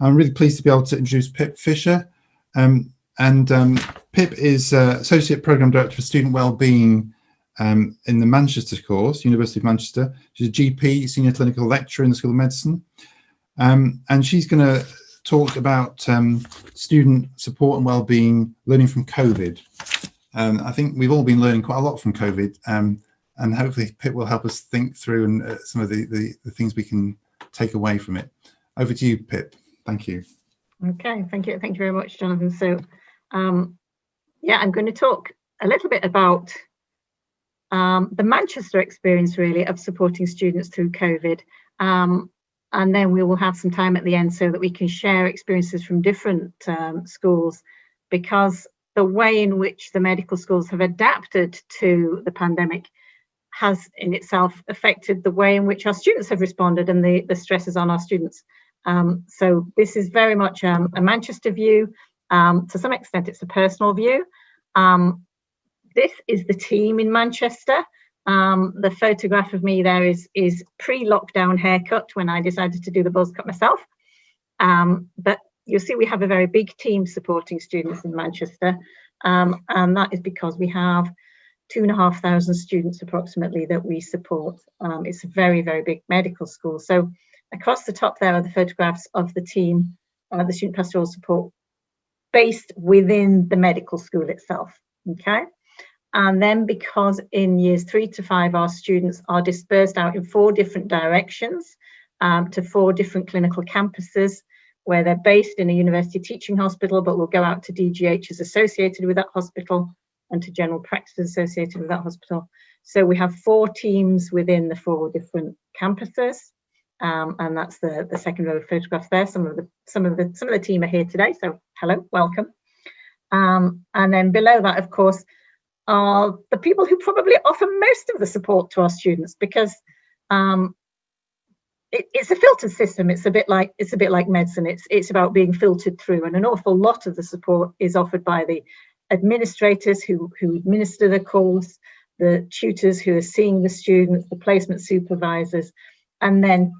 I'm really pleased to be able to introduce Pip Fisher. Pip is Associate Programme Director for Student Wellbeing in the Manchester course, University of Manchester. She's a GP, Senior Clinical Lecturer in the School of Medicine. And she's going to talk about student support and wellbeing, learning from COVID. I think we've all been learning quite a lot from COVID, and hopefully Pip will help us think through and some of the things we can take away from it. Over to you, Pip. Thank you. Okay, thank you very much, Jonathan. So, yeah, I'm going to talk a little bit about the Manchester experience, really, of supporting students through COVID. And then we will have some time at the end so that we can share experiences from different schools, because the way in which the medical schools have adapted to the pandemic has in itself affected the way in which our students have responded and the stresses on our students. So this is very much a Manchester view. To some extent, it's a personal view. This is the team in Manchester. The photograph of me there is pre-lockdown haircut when I decided to do the buzz cut myself. But you'll see we have a very big team supporting students in Manchester. And that is because we have 2,500 students approximately that we support. It's a very, very big medical school. So across the top there are the photographs of the team, the student pastoral support based within the medical school itself, okay? And then because in years 3 to 5, our students are dispersed out in 4 different directions to 4 different clinical campuses, where they're based in a university teaching hospital, but will go out to DGHs associated with that hospital and to general practices associated with that hospital. So we have 4 teams within the 4 different campuses. And that's the second row of photographs there. Some of the team are here today, so hello, welcome. And then below that, of course, are the people who probably offer most of the support to our students, because it's a filtered system. It's a bit like medicine. It's about being filtered through, and an awful lot of the support is offered by the administrators who administer the course, the tutors who are seeing the students, the placement supervisors, and then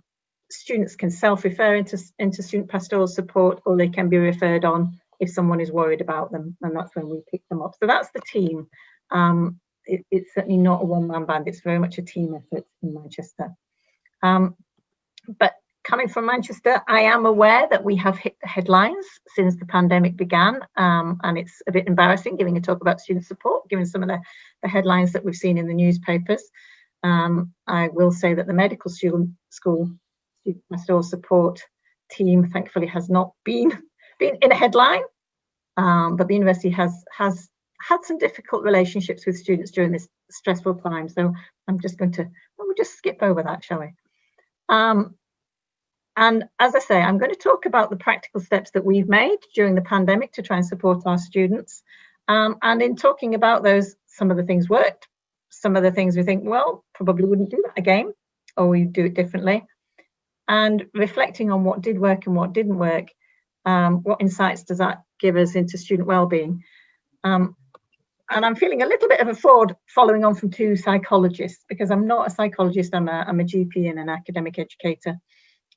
students can self-refer into student pastoral support, or they can be referred on if someone is worried about them, and that's when we pick them up. So that's the team. It's certainly not a one-man band. It's very much a team effort in Manchester. But coming from Manchester, I am aware that we have hit the headlines since the pandemic began, and it's a bit embarrassing giving a talk about student support, given some of the headlines that we've seen in the newspapers. I will say that the medical school student pastoral support team, thankfully, has not been in a headline, but the university has had some difficult relationships with students during this stressful time. So I'm just going to, we'll just skip over that, shall we? And as I say, I'm going to talk about the practical steps that we've made during the pandemic to try and support our students. And in talking about those, some of the things worked, some of the things we think, well, probably wouldn't do that again, or we do it differently. And reflecting on what did work and what didn't work, what insights does that give us into student wellbeing? And I'm feeling a little bit of a fraud following on from 2 psychologists, because I'm not a psychologist, I'm a GP and an academic educator.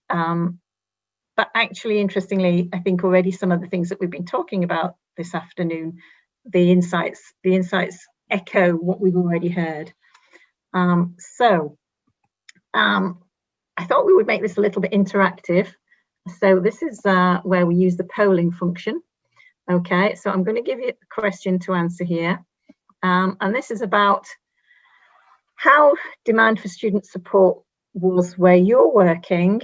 But actually, interestingly, I think already some of the things that we've been talking about this afternoon, the insights echo what we've already heard. So I thought we would make this a little bit interactive. So this is where we use the polling function. Okay, so I'm going to give you a question to answer here. And this is about how demand for student support was where you're working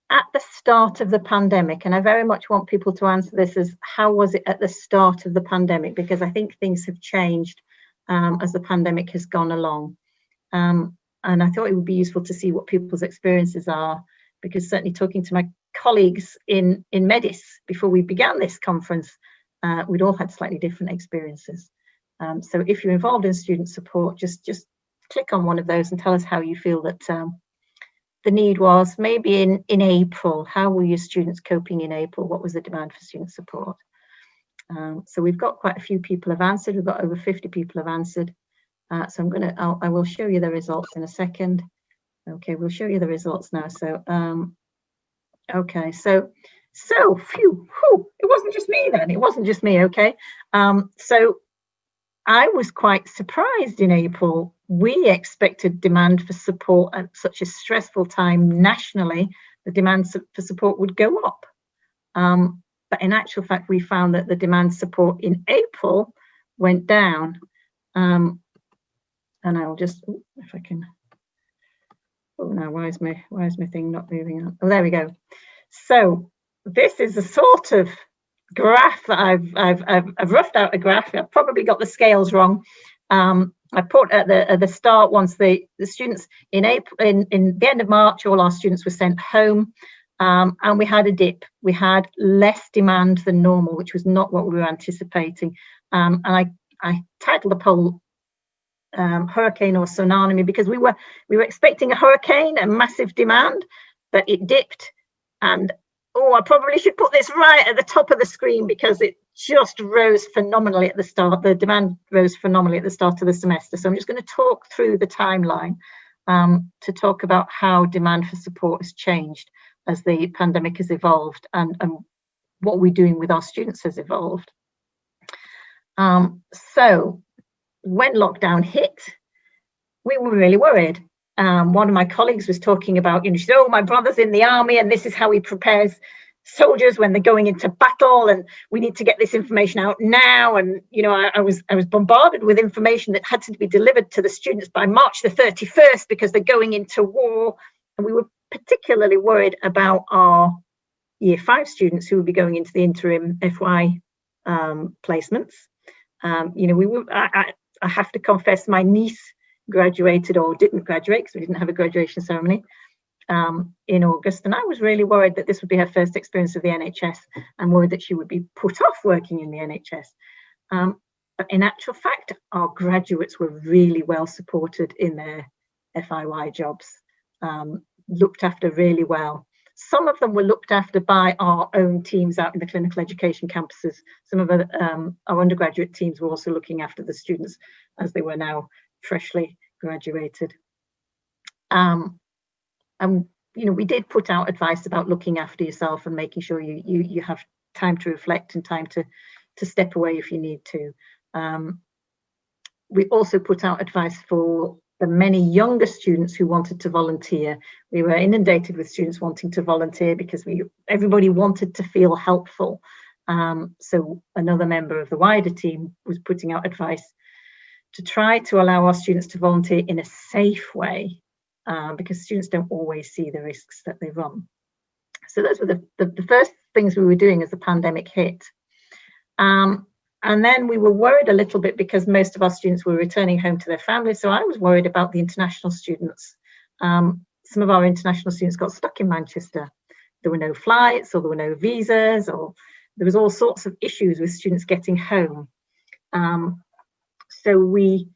at the start of the pandemic. And I very much want people to answer this as, how was it at the start of the pandemic? Because I think things have changed as the pandemic has gone along. And I thought it would be useful to see what people's experiences are, because certainly talking to my colleagues in MEDISS before we began this conference, we'd all had slightly different experiences. So if you're involved in student support, just click on one of those and tell us how you feel that the need was. Maybe in April, how were your students coping in April? What was the demand for student support? So we've got quite a few people have answered. We've got over 50 people have answered. So I will show you the results in a second. Okay, we'll show you the results now. So, okay, so So, it wasn't just me then. It wasn't just me, okay? So I was quite surprised in April. We expected demand for support at such a stressful time nationally. The demand for support would go up. But in actual fact, we found that the demand support in April went down. And I'll just, if I can, oh no, why is my thing not moving on? Oh, there we go. So this is a sort of graph that I've roughed out a graph. I've probably got the scales wrong. I put at the start, once the students in April, in the end of March, all our students were sent home, and we had a dip. We had less demand than normal, which was not what we were anticipating. And I titled the poll hurricane or tsunami, because we were expecting a hurricane, a massive demand, but it dipped. And I probably should put this right at the top of the screen, because it just rose phenomenally at the start. The demand rose phenomenally at the start of the semester. So I'm just going to talk through the timeline to talk about how demand for support has changed as the pandemic has evolved, and what we're doing with our students has evolved. So when lockdown hit, we were really worried. One of my colleagues was talking about, she said, my brother's in the army, and this is how he prepares soldiers when they're going into battle, and we need to get this information out now. And I was bombarded with information that had to be delivered to the students by March the 31st, because they're going into war. And we were particularly worried about our Year 5 students who would be going into the interim FY placements. I have to confess, my niece graduated, or didn't graduate, because we didn't have a graduation ceremony in August, and I was really worried that this would be her first experience of the NHS, and worried that she would be put off working in the NHS. But in actual fact, our graduates were really well supported in their FIY jobs, looked after really well. Some of them were looked after by our own teams out in the clinical education campuses. Some of our undergraduate teams were also looking after the students as they were now freshly graduated. And we did put out advice about looking after yourself and making sure you have time to reflect and time to step away if you need to. We also put out advice for the many younger students who wanted to volunteer. We were inundated with students wanting to volunteer, because everybody wanted to feel helpful. So another member of the wider team was putting out advice to try to allow our students to volunteer in a safe way, because students don't always see the risks that they run. So those were the first things we were doing as the pandemic hit. And then we were worried a little bit, because most of our students were returning home to their families. So I was worried about the international students. Some of our international students got stuck in Manchester. There were no flights, or there were no visas, or there was all sorts of issues with students getting home. So we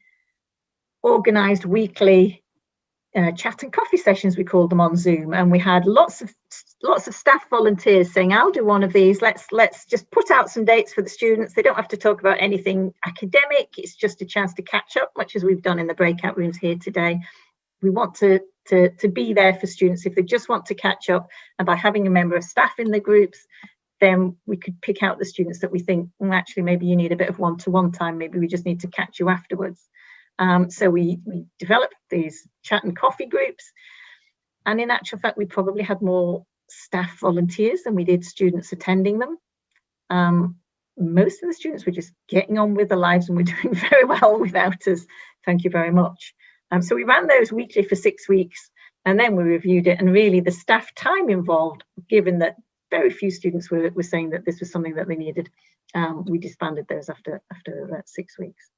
organised weekly chat and coffee sessions, we called them, on Zoom, and we had lots of staff volunteers saying, I'll do one of these. Let's just put out some dates for the students. They don't have to talk about anything academic. It's just a chance to catch up, much as we've done in the breakout rooms here today. We want to be there for students if they just want to catch up, and by having a member of staff in the groups, then we could pick out the students that we think, actually, maybe you need a bit of one-to-one time. Maybe we just need to catch you afterwards. So we developed these chat and coffee groups. And in actual fact, we probably had more staff volunteers than we did students attending them. Most of the students were just getting on with their lives and were doing very well without us. Thank you very much. So we ran those weekly for 6 weeks, and then we reviewed it. And really, the staff time involved, given that very few students were saying that this was something that they needed, we disbanded those after 6 weeks.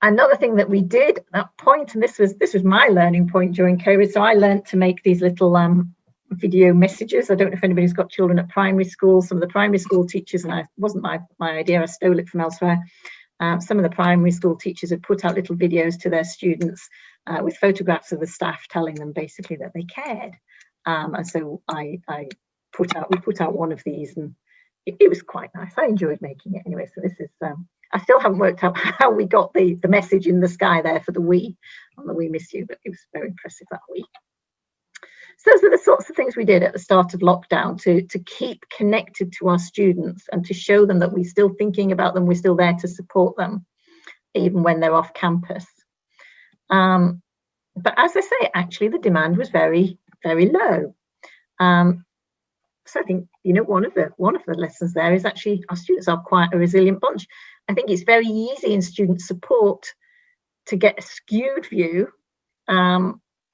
Another thing that we did at that point, and this was my learning point during COVID, so I learned to make these little video messages. I don't know if anybody's got children at primary school. Some of the primary school teachers, and it wasn't my idea, I stole it from elsewhere. Some of the primary school teachers had put out little videos to their students with photographs of the staff telling them basically that they cared. And so we put out one of these, and it was quite nice. I enjoyed making it anyway. So this is, I still haven't worked out how we got the message in the sky there for the we, on the We Miss You, but it was very impressive that week. So those are the sorts of things we did at the start of lockdown to keep connected to our students and to show them that we're still thinking about them, we're still there to support them, even when they're off campus. But as I say, actually, the demand was very, very low. So I think, you know, one of the lessons there is actually our students are quite a resilient bunch. I think it's very easy in student support to get a skewed view.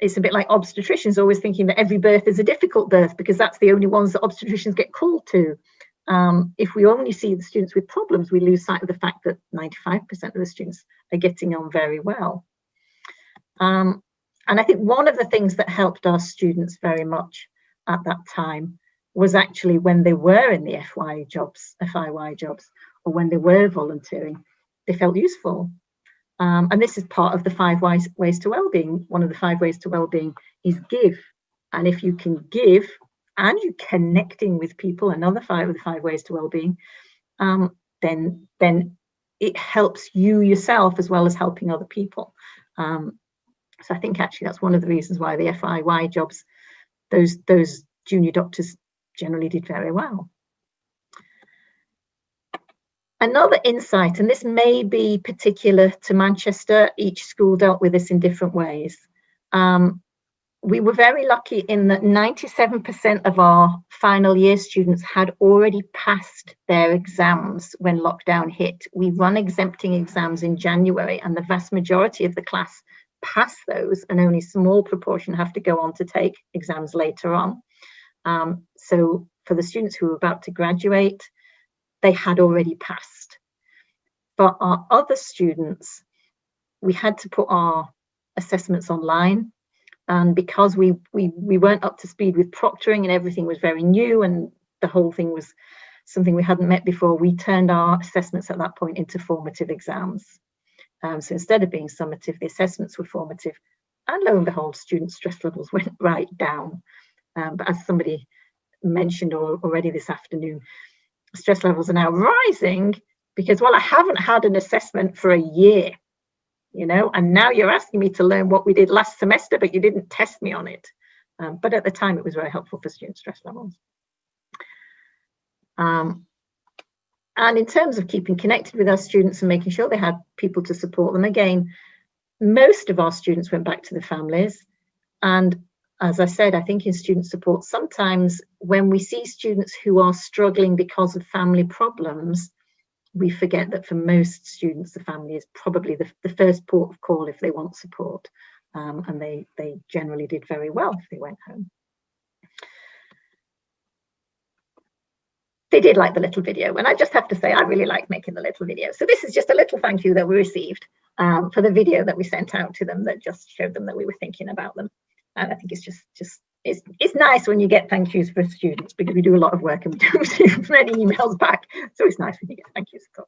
It's a bit like obstetricians always thinking that every birth is a difficult birth because that's the only ones that obstetricians get called to. If we only see the students with problems, we lose sight of the fact that 95% of the students are getting on very well. And I think one of the things that helped our students very much at that time was actually when they were in the FIY jobs, or when they were volunteering, they felt useful. And this is part of the 5 ways to wellbeing. One of the 5 ways to wellbeing is give. And if you can give and you're connecting with people, another 5 of the 5 ways to wellbeing, then it helps you yourself as well as helping other people. So I think actually that's one of the reasons why the FIY jobs, those junior doctors generally did very well. Another insight, and this may be particular to Manchester, each school dealt with this in different ways. We were very lucky in that 97% of our final year students had already passed their exams when lockdown hit. We run exempting exams in January, and the vast majority of the class pass those, and only a small proportion have to go on to take exams later on. So for the students who were about to graduate, they had already passed. For our other students, we had to put our assessments online, and because we weren't up to speed with proctoring and everything was very new and the whole thing was something we hadn't met before, we turned our assessments at that point into formative exams. So instead of being summative, the assessments were formative, and lo and behold, student stress levels went right down. But as somebody mentioned already this afternoon, stress levels are now rising because, well, I haven't had an assessment for a year, you know, and now you're asking me to learn what we did last semester, but you didn't test me on it. But at the time, it was very helpful for student stress levels. And in terms of keeping connected with our students and making sure they had people to support them, again, most of our students went back to the families. And as I said, I think in student support, sometimes when we see students who are struggling because of family problems, we forget that for most students, the family is probably the first port of call if they want support. And they generally did very well if they went home. They did like the little video, and I just have to say I really like making the little video. So this is just a little thank you that we received for the video that we sent out to them that just showed them that we were thinking about them. And I think it's it's nice when you get thank yous for students, because we do a lot of work and we don't receive many emails back. So it's nice when you get thank yous for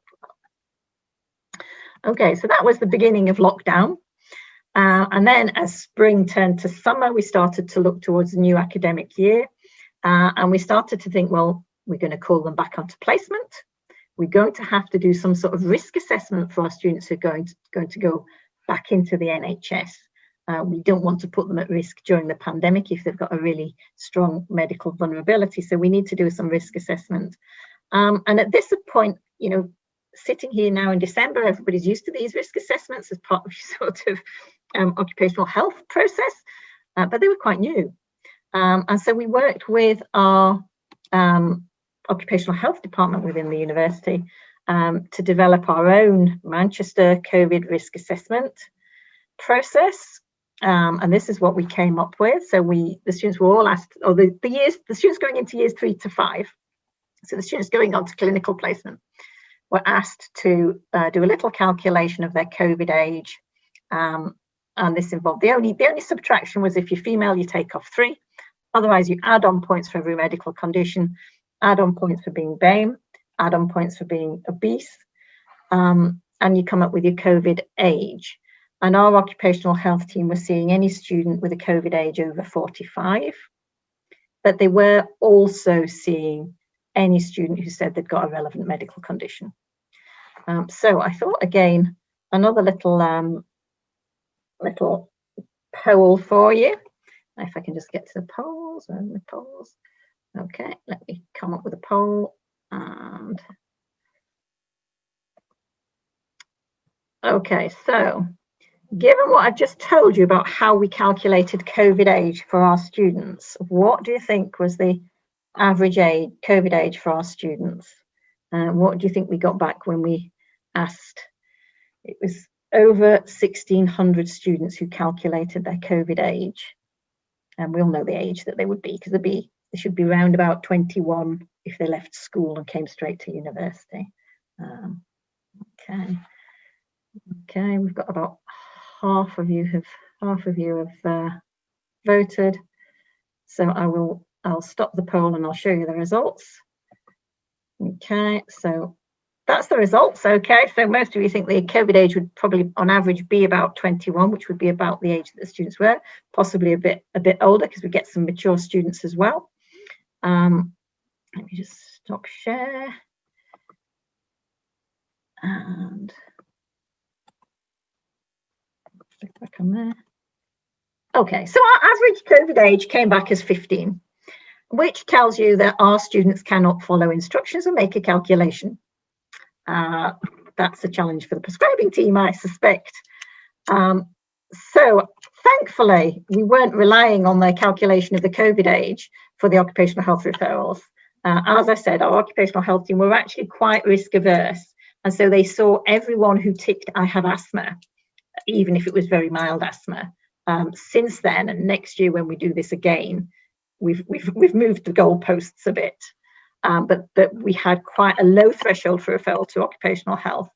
that. Okay, so that was the beginning of lockdown. And then as spring turned to summer, we started to look towards the new academic year. And we started to think, well, we're going to call them back onto placement. We're going to have to do some sort of risk assessment for our students who are going to go back into the NHS. We don't want to put them at risk during the pandemic if they've got a really strong medical vulnerability. So we need to do some risk assessment. And at this point, you know, sitting here now in December, everybody's used to these risk assessments as part of sort of occupational health process, but they were quite new. And so we worked with our occupational health department within the university to develop our own Manchester COVID risk assessment process. And this is what we came up with. So the students were all asked, or the students going into years 3 to 5, so the students going on to clinical placement, were asked to do a little calculation of their COVID age. And this involved, the only subtraction was if you're female, you take off 3. Otherwise, you add on points for every medical condition, add on points for being BAME, add on points for being obese, and you come up with your COVID age. And our occupational health team was seeing any student with a COVID age over 45, but they were also seeing any student who said they'd got a relevant medical condition. So I thought, again, another little poll for you. If I can just get to the polls and the polls. Okay, let me come up with a poll. And okay, so given what I've just told you about how we calculated COVID age for our students, what do you think was the average age, COVID age for our students? What do you think we got back when we asked? It was over 1,600 students who calculated their COVID age. And we'll know the age that they would be, because they should be around about 21 if they left school and came straight to university. Okay, we've got about half of you have voted. So I'll stop the poll and I'll show you the results. Okay, so that's the results. Okay, so most of you think the COVID age would probably on average be about 21, which would be about the age that the students were, possibly a bit older, because we get some mature students as well. Let me just stop share and click back on there. Okay, so our average COVID age came back as 15, which tells you that our students cannot follow instructions and make a calculation. That's a challenge for the prescribing team, I suspect. So thankfully, we weren't relying on the calculation of the COVID age for the occupational health referrals. As I said, our occupational health team were actually quite risk averse. And so they saw everyone who ticked, I have asthma, even if it was very mild asthma. Since then, and next year when we do this again, we've moved the goalposts a bit. But we had quite a low threshold for referral to occupational health.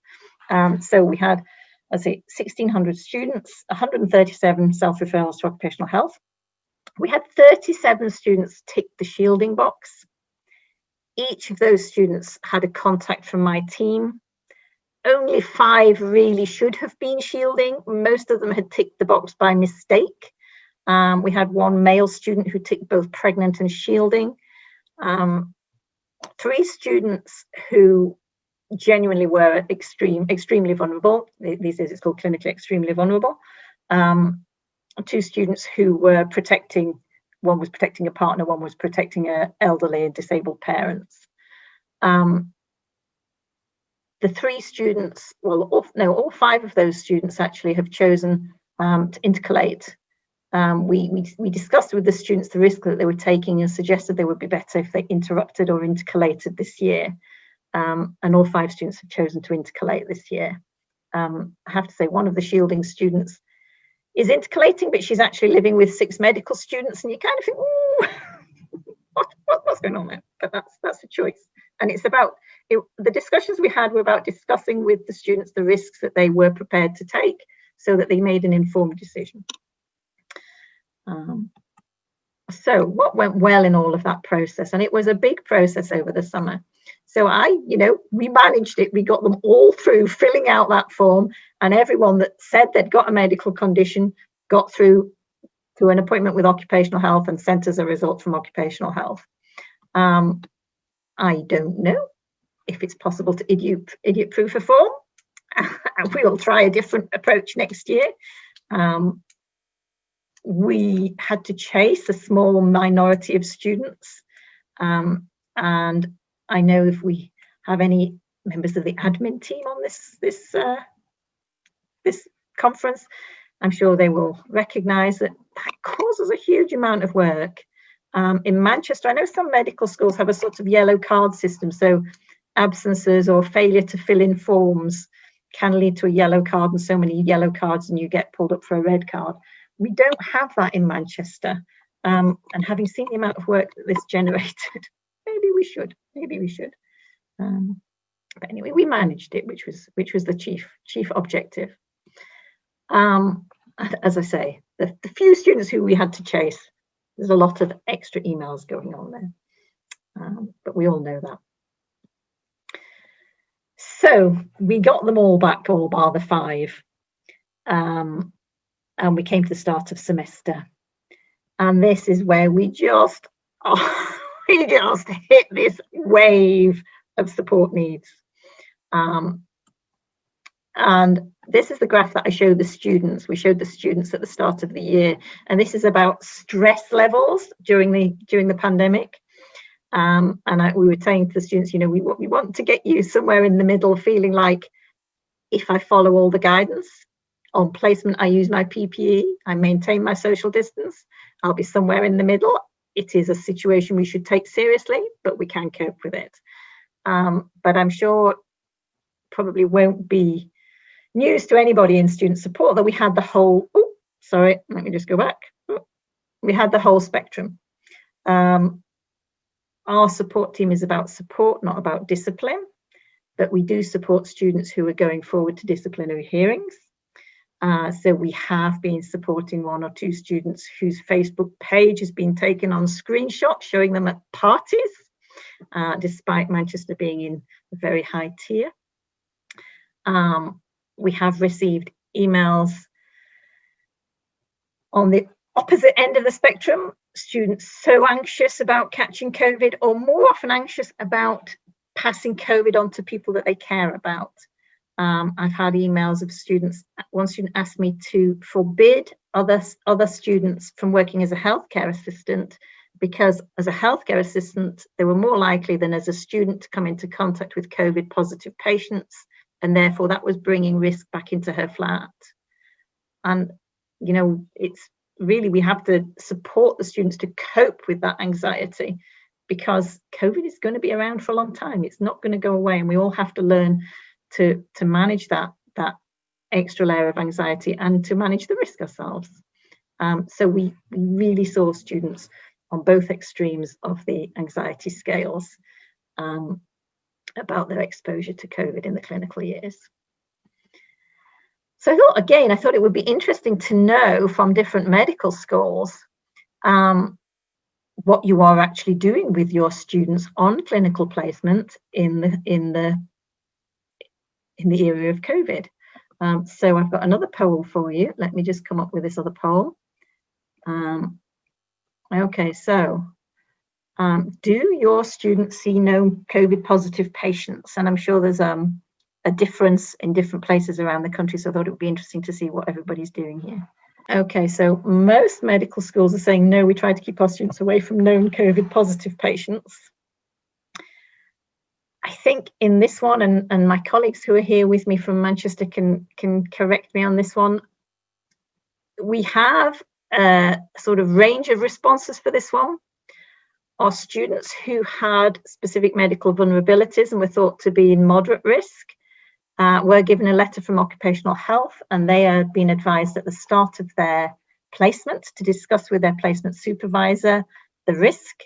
So we had, 1,600 students, 137 self-referrals to occupational health. We had 37 students tick the shielding box. Each of those students had a contact from my team. Only 5 really should have been shielding. Most of them had ticked the box by mistake. We had 1 male student who ticked both pregnant and shielding. 3 students who genuinely were extremely vulnerable. These days it's called clinically extremely vulnerable. 2 students who were protecting, one was protecting a partner, one was protecting an elderly and disabled parents. The 3 students, all 5 of those students actually have chosen to intercalate. We discussed with the students the risk that they were taking and suggested they would be better if they interrupted or intercalated this year. And all 5 students have chosen to intercalate this year. I have to say, one of the shielding students is intercalating, but she's actually living with 6 medical students, and you kind of think, ooh, what's going on there? But that's a choice. And it's about, the discussions we had were about discussing with the students the risks that they were prepared to take so that they made an informed decision. So what went well in all of that process? And it was a big process over the summer. So we managed it. We got them all through filling out that form, and everyone that said they'd got a medical condition got through to an appointment with occupational health and sent us a result from occupational health. I don't know if it's possible to idiot-proof a form. We'll try a different approach next year. We had to chase a small minority of students, and I know if we have any members of the admin team on this conference, I'm sure they will recognise that causes a huge amount of work. In Manchester, I know some medical schools have a sort of yellow card system, so absences or failure to fill in forms can lead to a yellow card, and so many yellow cards and you get pulled up for a red card. We don't have that in Manchester, and having seen the amount of work that this generated, maybe we should. But anyway, we managed it, which was the chief objective. As I say, the few students who we had to chase, there's a lot of extra emails going on there, but we all know that. So we got them all back, all bar the 5. And we came to the start of semester, and this is where we just hit this wave of support needs. And This is the graph that I showed the students. We showed the students at the start of the year, and this is about stress levels during the pandemic. We were saying to the students, you know, we want to get you somewhere in the middle, feeling like, if I follow all the guidance on placement, I use my PPE, I maintain my social distance, I'll be somewhere in the middle. It is a situation we should take seriously, but we can cope with it. But I'm sure probably won't be news to anybody in student support that we had the whole, let me just go back. We had the whole spectrum. Our support team is about support, not about discipline, but we do support students who are going forward to disciplinary hearings. So we have been supporting 1 or 2 students whose Facebook page has been taken on screenshot, showing them at parties, despite Manchester being in a very high tier. We have received emails on the opposite end of the spectrum, students so anxious about catching COVID, or more often anxious about passing COVID on to people that they care about. I've had emails of students. One student asked me to forbid other students from working as a healthcare assistant, because as a healthcare assistant, they were more likely than as a student to come into contact with COVID positive patients, and therefore that was bringing risk back into her flat. And, you know, it's really, we have to support the students to cope with that anxiety, because COVID is going to be around for a long time. It's not going to go away, and we all have to learn to manage that extra layer of anxiety and to manage the risk ourselves. So we really saw students on both extremes of the anxiety scales about their exposure to COVID in the clinical years. So I thought it would be interesting to know from different medical schools what you are actually doing with your students on clinical placement in the area of COVID. So I've got another poll for you. Let me just come up with this other poll. Okay, so do your students see known COVID positive patients? And I'm sure there's a difference in different places around the country, so I thought it would be interesting to see what everybody's doing here. Okay, so most medical schools are saying no, we try to keep our students away from known COVID positive patients. I think in this one, and my colleagues who are here with me from Manchester can correct me on this one, we have a sort of range of responses for this one. Our students who had specific medical vulnerabilities and were thought to be in moderate risk were given a letter from occupational health, and they are being advised at the start of their placement to discuss with their placement supervisor the risk,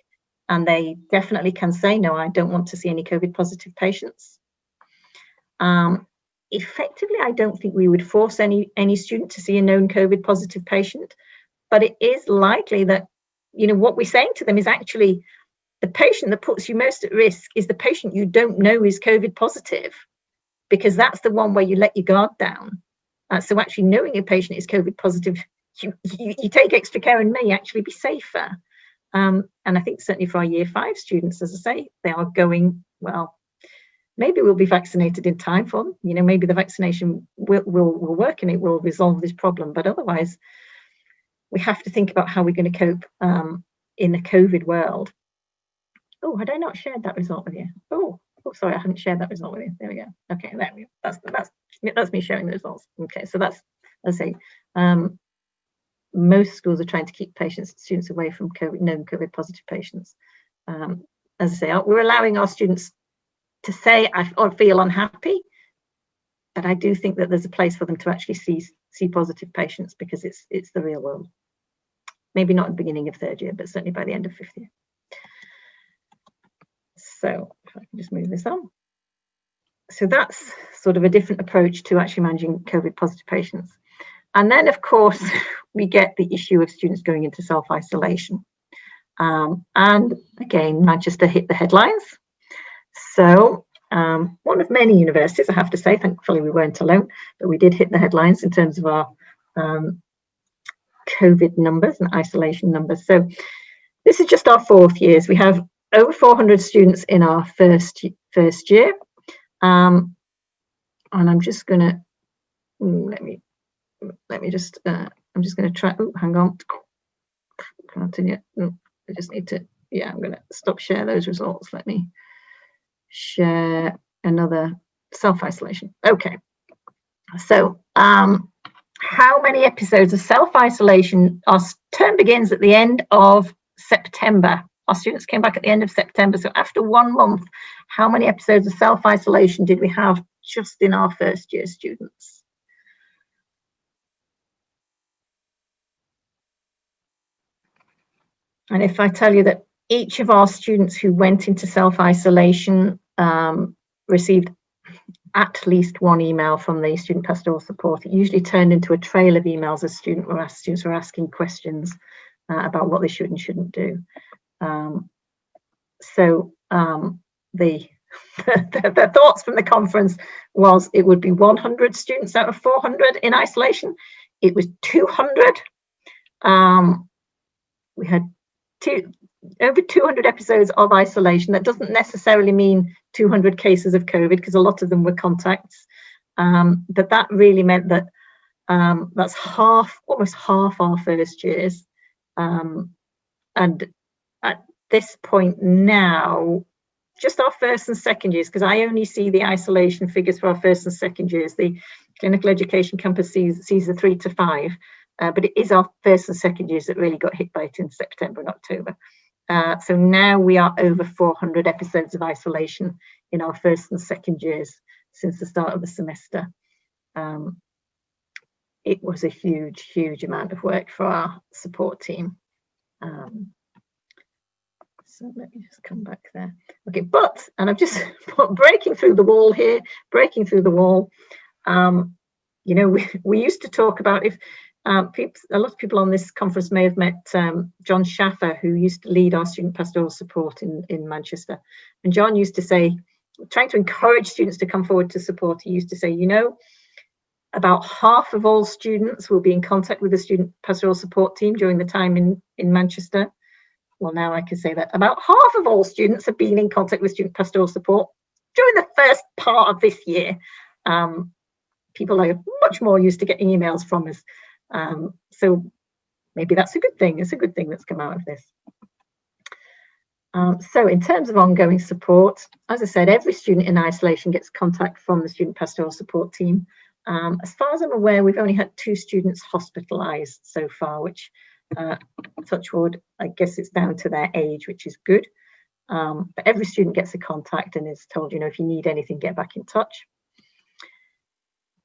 and they definitely can say, no, I don't want to see any COVID positive patients. Effectively, I don't think we would force any student to see a known COVID positive patient, but it is likely that, you know, what we're saying to them is actually the patient that puts you most at risk is the patient you don't know is COVID positive, because that's the one where you let your guard down. So actually knowing a patient is COVID positive, you take extra care and may actually be safer. And I think certainly for our year 5 students, as I say, they are going, well, maybe we'll be vaccinated in time for them. You know, maybe the vaccination will work and it will resolve this problem. But otherwise, we have to think about how we're going to cope in a COVID world. Oh, had I not shared that result with you? Oh, sorry, I haven't shared that result with you. There we go. Okay, there we go. That's me sharing the results. Okay, so that's, as I say, most schools are trying to keep students away from known COVID positive patients. As I say, we're allowing our students to say, I feel unhappy, but I do think that there's a place for them to actually see positive patients, because it's the real world. Maybe not at the beginning of 3rd year, but certainly by the end of 5th year. So if I can just move this on. So that's sort of a different approach to actually managing COVID positive patients. And then, of course, we get the issue of students going into self-isolation. And again, Manchester hit the headlines. So one of many universities, I have to say, thankfully we weren't alone, but we did hit the headlines in terms of our COVID numbers and isolation numbers. So this is just our 4th years. We have over 400 students in our first year. And I'm just going to let me just, I'm just going to try, oh, hang on. Continue. I just need to, yeah, I'm going to stop share those results. Let me share another self-isolation. Okay. So, how many episodes of self-isolation? Our term begins at the end of September. Our students came back at the end of September. So after 1 month, how many episodes of self-isolation did we have just in our first year students? And if I tell you that each of our students who went into self-isolation received at least one email from the student pastoral support, it usually turned into a trail of emails as students were asking questions about what they should and shouldn't do. The thoughts from the conference was it would be 100 students out of 400 in isolation. It was 200. We had over 200 episodes of isolation. That doesn't necessarily mean 200 cases of COVID, because a lot of them were contacts. But that really meant that that's almost half our first years. And at this point now, just our first and second years, because I only see the isolation figures for our first and second years. The clinical education campus sees the 3 to 5, but it is our first and second years that really got hit by it in September and October. So now we are over 400 episodes of isolation in our first and second years since the start of the semester. It was a huge amount of work for our support team. So let me just come back there. Okay, and I've just put breaking through the wall here, breaking through the wall. You know, we used to talk about if a lot of people on this conference may have met John Schaffer, who used to lead our student pastoral support in Manchester. And John used to say, trying to encourage students to come forward to support, he used to say, you know, about half of all students will be in contact with the student pastoral support team during the time in Manchester. Well, now I can say that about half of all students have been in contact with student pastoral support during the first part of this year. People are much more used to getting emails from us. So maybe that's a good thing. It's a good thing that's come out of this. So in terms of ongoing support, as I said, every student in isolation gets contact from the student pastoral support team. As far as I'm aware, we've only had 2 students hospitalised so far, which touch wood, I guess it's down to their age, which is good. But every student gets a contact and is told, you know, if you need anything, get back in touch.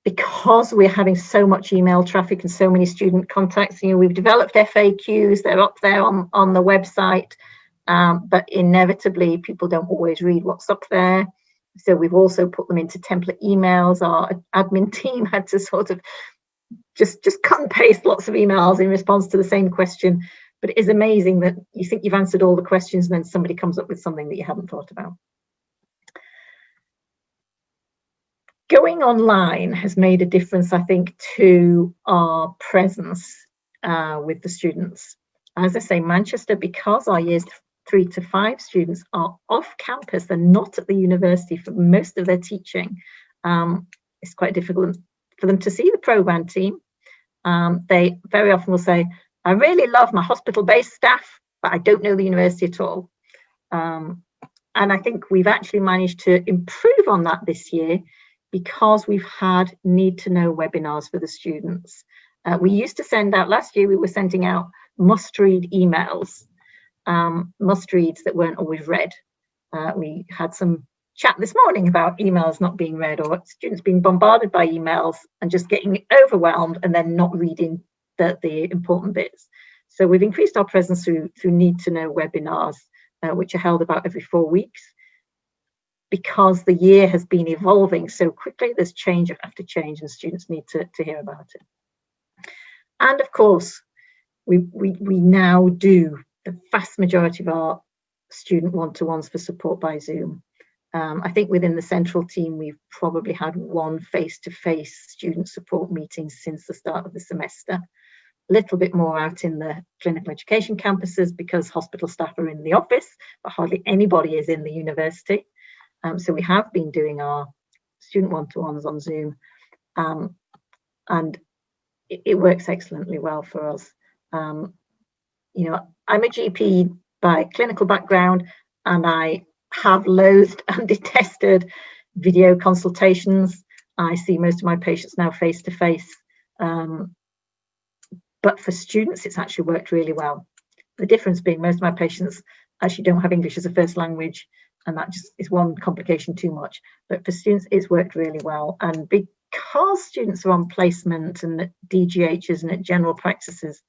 Because we're having so much email traffic and so many student contacts, you know, we've developed FAQs, they're up there on the website, but inevitably people don't always read what's up there. So we've also put them into template emails. Our admin team had to sort of just cut and paste lots of emails in response to the same question. But it is amazing that you think you've answered all the questions and then somebody comes up with something that you hadn't thought about. Going online has made a difference, I think, to our presence with the students. As I say, Manchester, because our years 3 to 5 students are off campus, they're not at the university for most of their teaching. It's quite difficult for them to see the programme team. They very often will say, I really love my hospital-based staff, but I don't know the university at all. And I think we've actually managed to improve on that this year because we've had need-to-know webinars for the students. We used to send out, last year we were sending out must-read emails, must-reads that weren't always read. We had some chat this morning about emails not being read, or students being bombarded by emails and just getting overwhelmed and then not reading the important bits. So we've increased our presence through need-to-know webinars, which are held about every 4 weeks. Because the year has been evolving so quickly, there's change after change and students need to hear about it. And of course, we now do the vast majority of our student one-to-ones for support by Zoom. I think within the central team, we've probably had 1 face-to-face student support meeting since the start of the semester. A little bit more out in the clinical education campuses because hospital staff are in the office, but hardly anybody is in the university. So we have been doing our student one-to-ones on Zoom. and it works excellently well for us. You know, I'm a GP by clinical background, and I have loathed and detested video consultations. I see most of my patients now face to face. But for students, it's actually worked really well. The difference being most of my patients actually don't have English as a first language, and that just is one complication too much. But for students, it's worked really well. And because students are on placement and at DGHs and at general practices,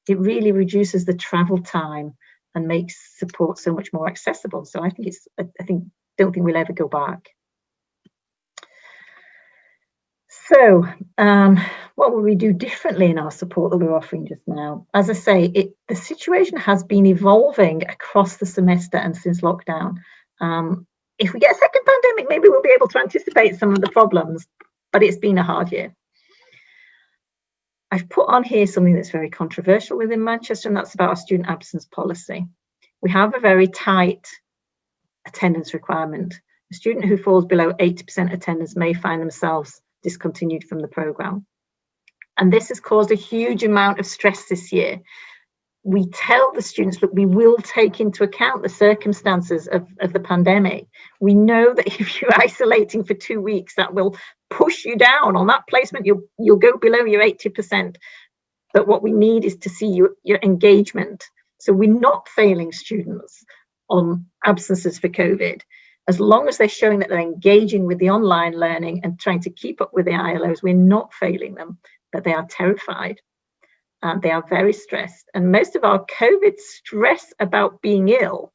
it really reduces the travel time and makes support so much more accessible. So I think don't think we'll ever go back. So what will we do differently in our support that we're offering just now? As I say, the situation has been evolving across the semester and since lockdown. If we get a second pandemic, maybe we'll be able to anticipate some of the problems, but it's been a hard year. I've put on here something that's very controversial within Manchester, and that's about our student absence policy. We have a very tight attendance requirement. A student who falls below 80% attendance may find themselves discontinued from the programme. And this has caused a huge amount of stress this year. We tell the students, look, we will take into account the circumstances of the pandemic. We know that if you're isolating for 2 weeks, that will push you down on that placement. You'll go below your 80%. But what we need is to see your engagement. So we're not failing students on absences for COVID. As long as they're showing that they're engaging with the online learning and trying to keep up with the ILOs, we're not failing them, but they are terrified. They are very stressed. And most of our COVID stress about being ill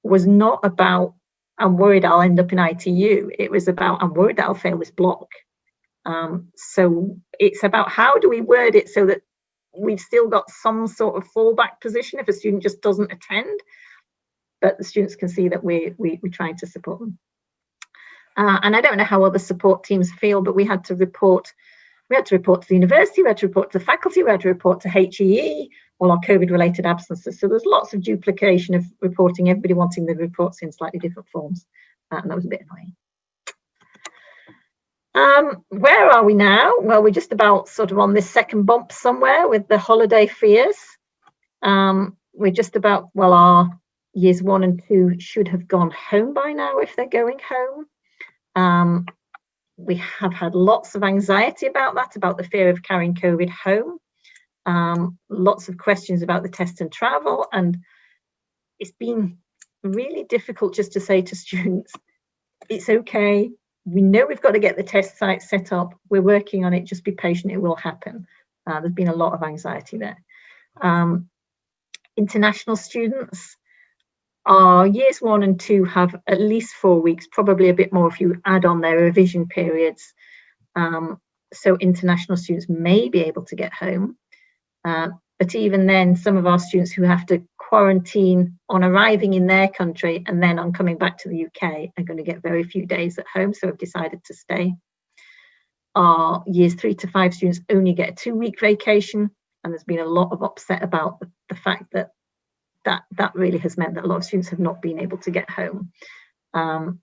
was not about, I'm worried I'll end up in ITU. It was about, I'm worried that I'll fail this block. So it's about how do we word it so that we've still got some sort of fallback position if a student just doesn't attend, but the students can see that we're trying to support them. And I don't know how other support teams feel, but we had to report to the university, we had to report to the faculty, we had to report to HEE, all our COVID-related absences. So there's lots of duplication of reporting, everybody wanting the reports in slightly different forms. And that was a bit annoying. Where are we now? Well, we're just about sort of on this second bump somewhere with the holiday fears. We're just about, well, our years 1 and 2 should have gone home by now if they're going home. We have had lots of anxiety about that, about the fear of carrying COVID home. Lots of questions about the test and travel. And it's been really difficult just to say to students, it's okay. We know we've got to get the test site set up. We're working on it. Just be patient. It will happen. There's been a lot of anxiety there. International students, our years 1 and 2 have at least 4 weeks, probably a bit more if you add on their revision periods. So international students may be able to get home. But even then, some of our students who have to quarantine on arriving in their country and then on coming back to the UK are going to get very few days at home, so have decided to stay. Our years 3 to 5 students only get a 2-week vacation, and there's been a lot of upset about the fact that really has meant that a lot of students have not been able to get home. And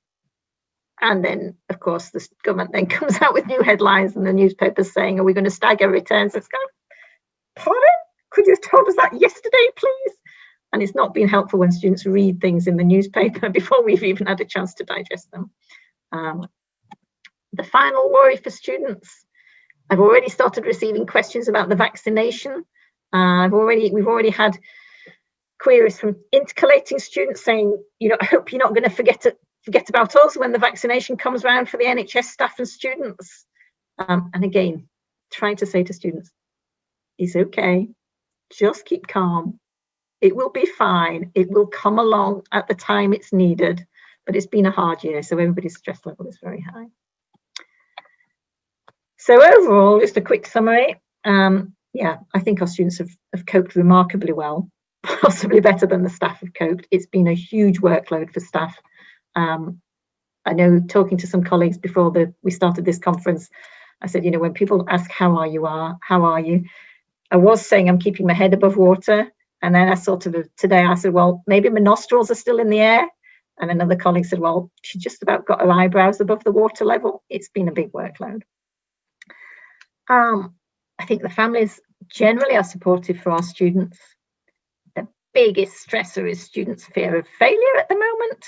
then, of course, the government then comes out with new headlines in the newspapers saying, are we going to stagger returns? It's kind of, pardon? Could you have told us that yesterday, please? And it's not been helpful when students read things in the newspaper before we've even had a chance to digest them. The final worry for students, I've already started receiving questions about the vaccination. We've already had queries from intercalating students saying, I hope you're not going to forget about us when the vaccination comes around for the NHS staff and students. And again, trying to say to students, it's okay, just keep calm. It will be fine. It will come along at the time it's needed, but it's been a hard year, so everybody's stress level is very high. So overall, just a quick summary. I think our students have coped remarkably well, possibly better than the staff have coped. It's been a huge workload for staff. I know, talking to some colleagues before we started this conference, I said, when people ask how are you, I was saying I'm keeping my head above water. And then today I said, well, maybe my nostrils are still in the air. And another colleague said, well, she just about got her eyebrows above the water level. It's been a big workload. I think the families generally are supportive for our students. The biggest stressor is students' fear of failure at the moment.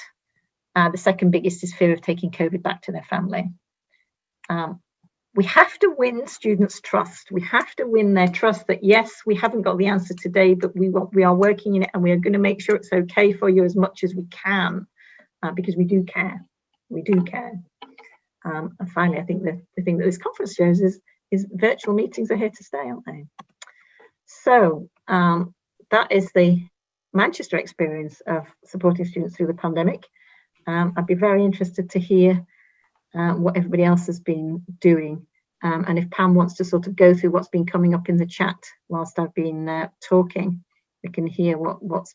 The second biggest is fear of taking COVID back to their family. We have to win students' trust. We have to win their trust that, yes, we haven't got the answer today, but we are working in it, and we are going to make sure it's okay for you as much as we can, because we do care. We do care. And finally, I think the thing that this conference shows is virtual meetings are here to stay, aren't they? So that is the Manchester experience of supporting students through the pandemic. I'd be very interested to hear what everybody else has been doing, and if Pam wants to sort of go through what's been coming up in the chat whilst I've been talking, we can hear what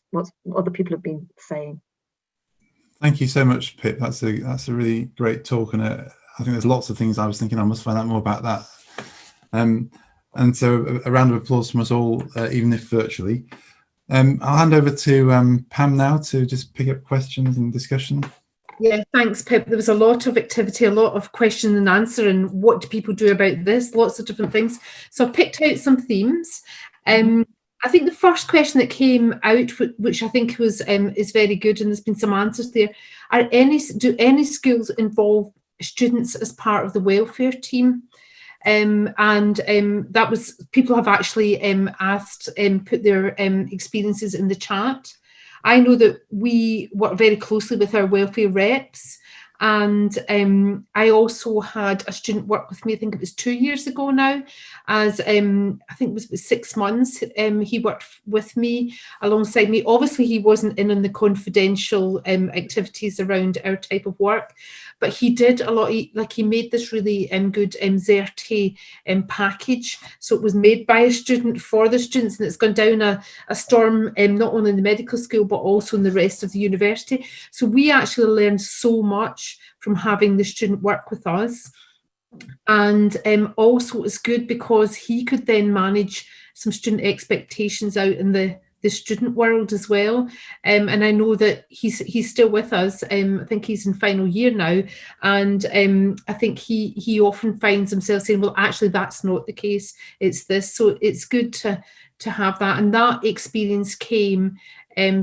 other people have been saying. Thank you so much, Pip. That's a really great talk, and I think there's lots of things I was thinking I must find out more about that. And so a round of applause from us all, even if virtually. I'll hand over to Pam now to just pick up questions and discussion. Yeah, thanks, Pip. There was a lot of activity, a lot of question and answer, and what do people do about this? Lots of different things. So I picked out some themes. I think the first question that came out, which I think was is very good, and there's been some answers there, do any schools involve students as part of the welfare team? That was, people have actually asked, put their experiences in the chat. I know that we work very closely with our welfare reps, and I also had a student work with me, I think it was 2 years ago now, as I think it was 6 months. He worked with me alongside me. Obviously, he wasn't in on the confidential activities around our type of work, but he did a lot. He made this really good Xerte package. So it was made by a student for the students, and it's gone down a storm, not only in the medical school, but also in the rest of the university. So we actually learned so much from having the student work with us. And also it's good because he could then manage some student expectations out in the student world as well, and I know that he's still with us. I think he's in final year now, and I think he often finds himself saying, well, actually that's not the case, it's this. So it's good to have that, and that experience came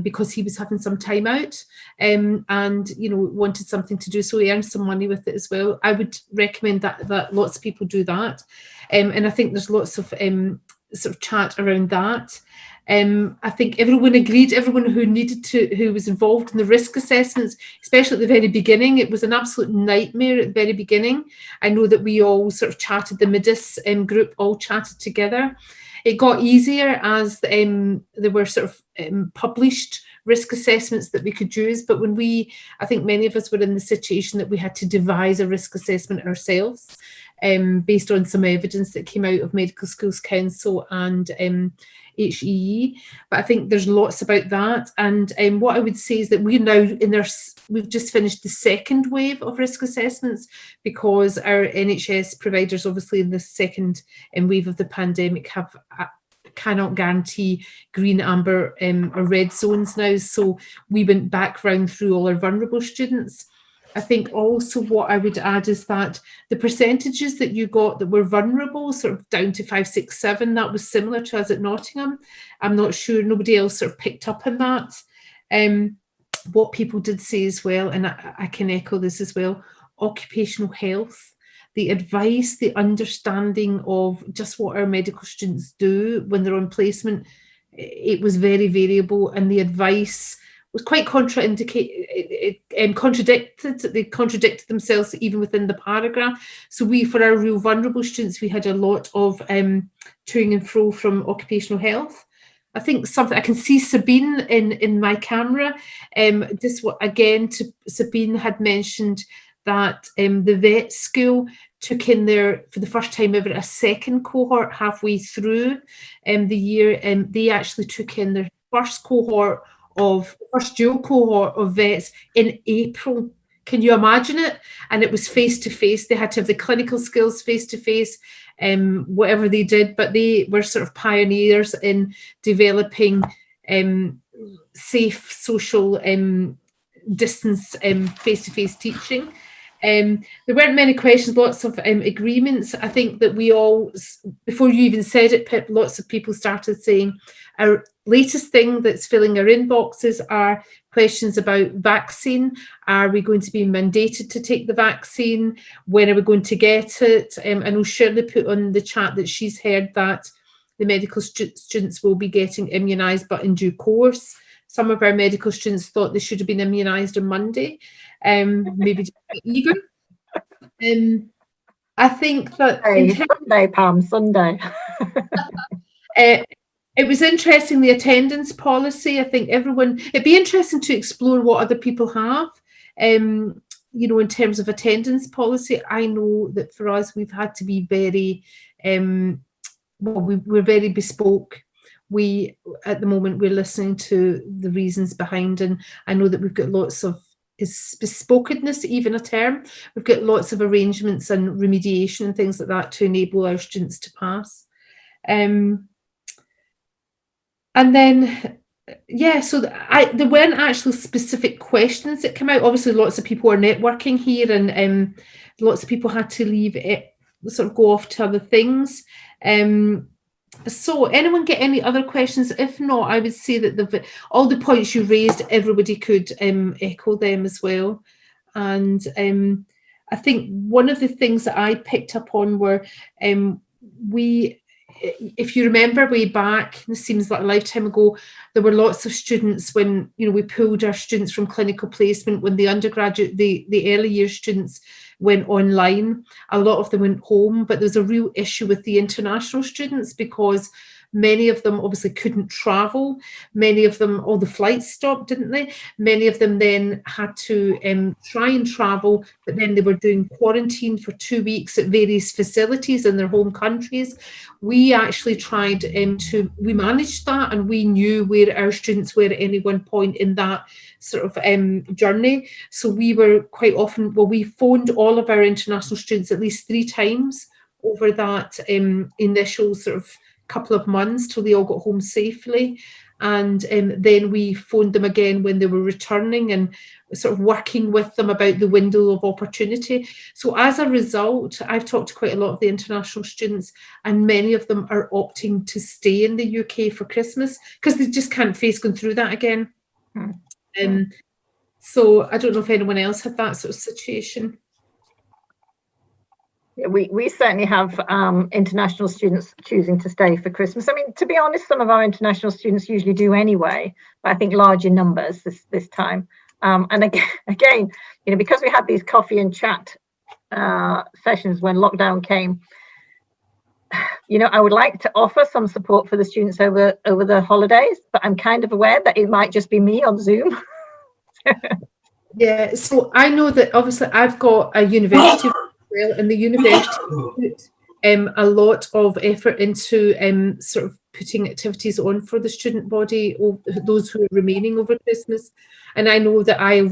because he was having some time out, and wanted something to do, so he earned some money with it as well. I would recommend that lots of people do that, and I think there's lots of sort of chat around that. I think everyone agreed, everyone who was involved in the risk assessments, especially at the very beginning, it was an absolute nightmare at the very beginning. I know that we all sort of chatted, the MEDISS group all chatted together. It got easier as there were sort of published risk assessments that we could use, but I think many of us were in the situation that we had to devise a risk assessment ourselves, based on some evidence that came out of Medical Schools Council and HEE. But I think there's lots about that, and what I would say is that we're now we've just finished the second wave of risk assessments, because our NHS providers, obviously in the second wave of the pandemic, cannot guarantee green, amber or red zones now, so we went back round through all our vulnerable students. I think also what I would add is that the percentages that you got that were vulnerable, sort of down to 5, 6, 7, that was similar to us at Nottingham. I'm not sure, nobody else sort of picked up on that. What people did say as well, and I can echo this as well, occupational health, the advice, the understanding of just what our medical students do when they're on placement, it was very variable, and the advice was quite contradicted. They contradicted themselves even within the paragraph. So for our real vulnerable students, we had a lot of toing and fro from occupational health. I think something I can see Sabine in my camera. Sabine had mentioned that the vet school took in for the first time ever, a second cohort halfway through the year, and they actually took in their first dual cohort of vets in April. Can you imagine it? And it was face to face. They had to have the clinical skills face to face, whatever they did, but they were sort of pioneers in developing safe social distance face to face teaching. There weren't many questions, lots of agreements. I think that we all, before you even said it, Pip, lots of people started saying our latest thing that's filling our inboxes are questions about vaccine. Are we going to be mandated to take the vaccine? When are we going to get it? I know Shirley put on the chat that she's heard that the medical students will be getting immunised, but in due course. Some of our medical students thought they should have been immunised on Monday, maybe just a bit eager. I think that Sunday, Pam, Sunday. It was interesting, the attendance policy. I think it'd be interesting to explore what other people have, you know, in terms of attendance policy. I know that for us, we've had to be very, we're very bespoke. At the moment, we're listening to the reasons behind, and I know that we've got lots of, is bespokenness even a term? We've got lots of arrangements and remediation and things like that to enable our students to pass. And then, yeah, so there weren't actually specific questions that came out. Obviously, lots of people are networking here, and lots of people had to leave it, sort of go off to other things. So anyone get any other questions? If not, I would say that all the points you raised, everybody could echo them as well. And I think one of the things that I picked up on were if you remember way back, this seems like a lifetime ago, there were lots of students when, you know, we pulled our students from clinical placement, when the undergraduate, the early years students went online, a lot of them went home, but there's a real issue with the international students because many of them obviously couldn't travel. Many of them, all the flights stopped, didn't they? Many of them then had to try and travel, but then they were doing quarantine for 2 weeks at various facilities in their home countries. We actually tried we managed that, and we knew where our students were at any one point in that sort of journey. So we were quite often, we phoned all of our international students at least 3 times over that initial sort of couple of months till they all got home safely, and then we phoned them again when they were returning and sort of working with them about the window of opportunity. So as a result, I've talked to quite a lot of the international students, and many of them are opting to stay in the UK for Christmas because they just can't face going through that again. So I don't know if anyone else had that sort of situation. We certainly have international students choosing to stay for Christmas. I mean, to be honest, some of our international students usually do anyway, but I think larger numbers this time. And again, you know, because we had these coffee and chat sessions when lockdown came, you know, I would like to offer some support for the students over the holidays, but I'm kind of aware that it might just be me on Zoom. Yeah, so I know that obviously I've got a university and the university put a lot of effort into sort of putting activities on for the student body, or those who are remaining over Christmas. And I know that I've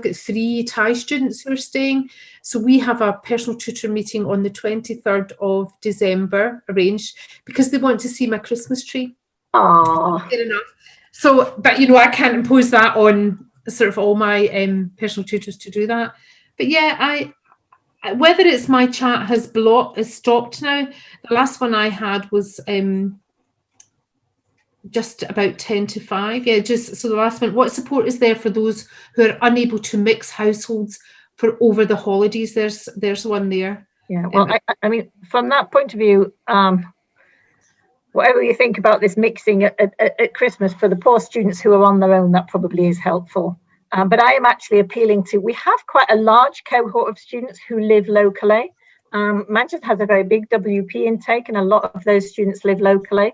got 3 Thai students who are staying. So we have a personal tutor meeting on the 23rd of December arranged because they want to see my Christmas tree. Oh, fair enough. So, but you know, I can't impose that on sort of all my personal tutors to do that. But yeah, whether it's my chat has stopped now. The last one I had was just about 10 to 5. Yeah, just so the last one. What support is there for those who are unable to mix households for over the holidays? There's one there. Yeah, well, I mean, from that point of view, whatever you think about this mixing at Christmas for the poor students who are on their own, that probably is helpful. But I am actually appealing to, we have quite a large cohort of students who live locally. Manchester has a very big WP intake, and a lot of those students live locally.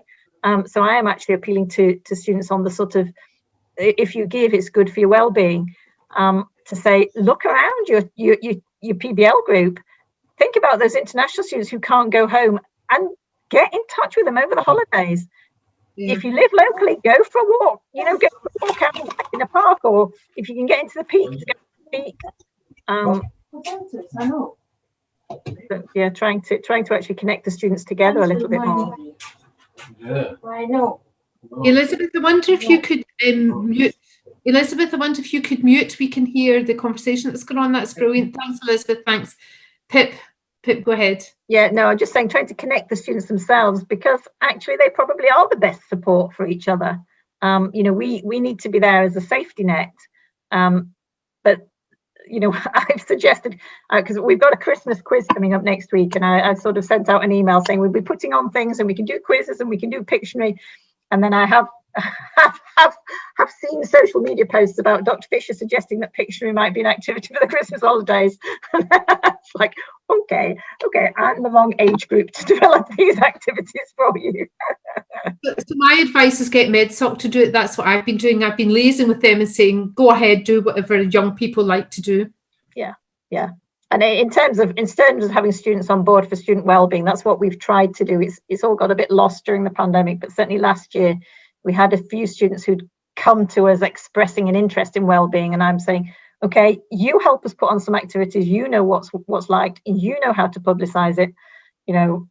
So I am actually appealing to students on the sort of, if you give, it's good for your well-being, to say, look around your PBL group, think about those international students who can't go home, and get in touch with them over the holidays. Yeah. If you live locally, go for a walk. You know, go for a walk out in a park, or if you can get into the peaks, go to the peak. But yeah, trying to actually connect the students together a little bit more. Yeah, I know. Elizabeth, I wonder if you could mute Elizabeth, I wonder if you could mute. We can hear the conversation that's going on. That's brilliant. Thanks, Elizabeth. Thanks. Pip, go ahead. Yeah, no, I'm just saying, trying to connect the students themselves, because actually they probably are the best support for each other. You know, we need to be there as a safety net. But, you know, I've suggested, because we've got a Christmas quiz coming up next week, and I sort of sent out an email saying we'll be putting on things and we can do quizzes and we can do Pictionary. And then I have seen social media posts about Dr. Fisher suggesting that Pictionary might be an activity for the Christmas holidays. It's like, okay, I'm the wrong age group to develop these activities for you. So my advice is get MedSoc to do it. That's what I've been doing. I've been liaising with them and saying, go ahead, do whatever young people like to do. Yeah. And in terms of having students on board for student wellbeing, that's what we've tried to do. It's all got a bit lost during the pandemic, but certainly last year we had a few students who'd come to us expressing an interest in wellbeing, and I'm saying, okay, you help us put on some activities. You know what's liked, you know how to publicize it, you know,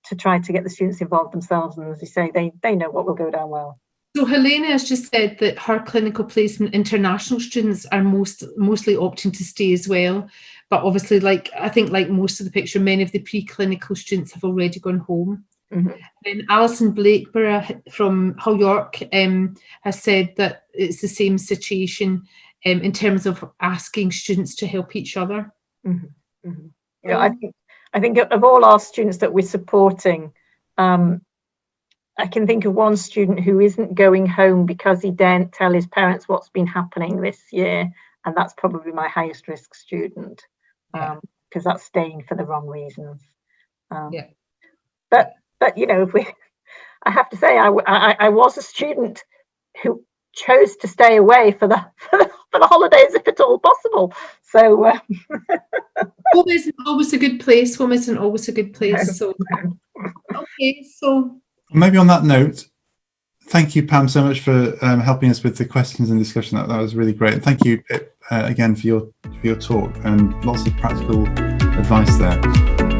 to try to get the students involved themselves. And as you say, they know what will go down well. So Helena has just said that her clinical placement international students are mostly opting to stay as well. But obviously, I think like most of the picture, many of the preclinical students have already gone home. Mm-hmm. And Alison Blakeborough from Hull York has said that it's the same situation in terms of asking students to help each other. Mm-hmm. Mm-hmm. Yeah, I think of all our students that we're supporting, I can think of one student who isn't going home because he daren't tell his parents what's been happening this year, and that's probably my highest risk student, because that's staying for the wrong reasons. But you know, I have to say, I was a student who chose to stay away for the holidays, if at all possible. So home isn't always a good place. Home isn't always a good place. So okay, so maybe on that note, thank you, Pam, so much for helping us with the questions and discussion. That was really great. And thank you again for your talk and lots of practical advice there.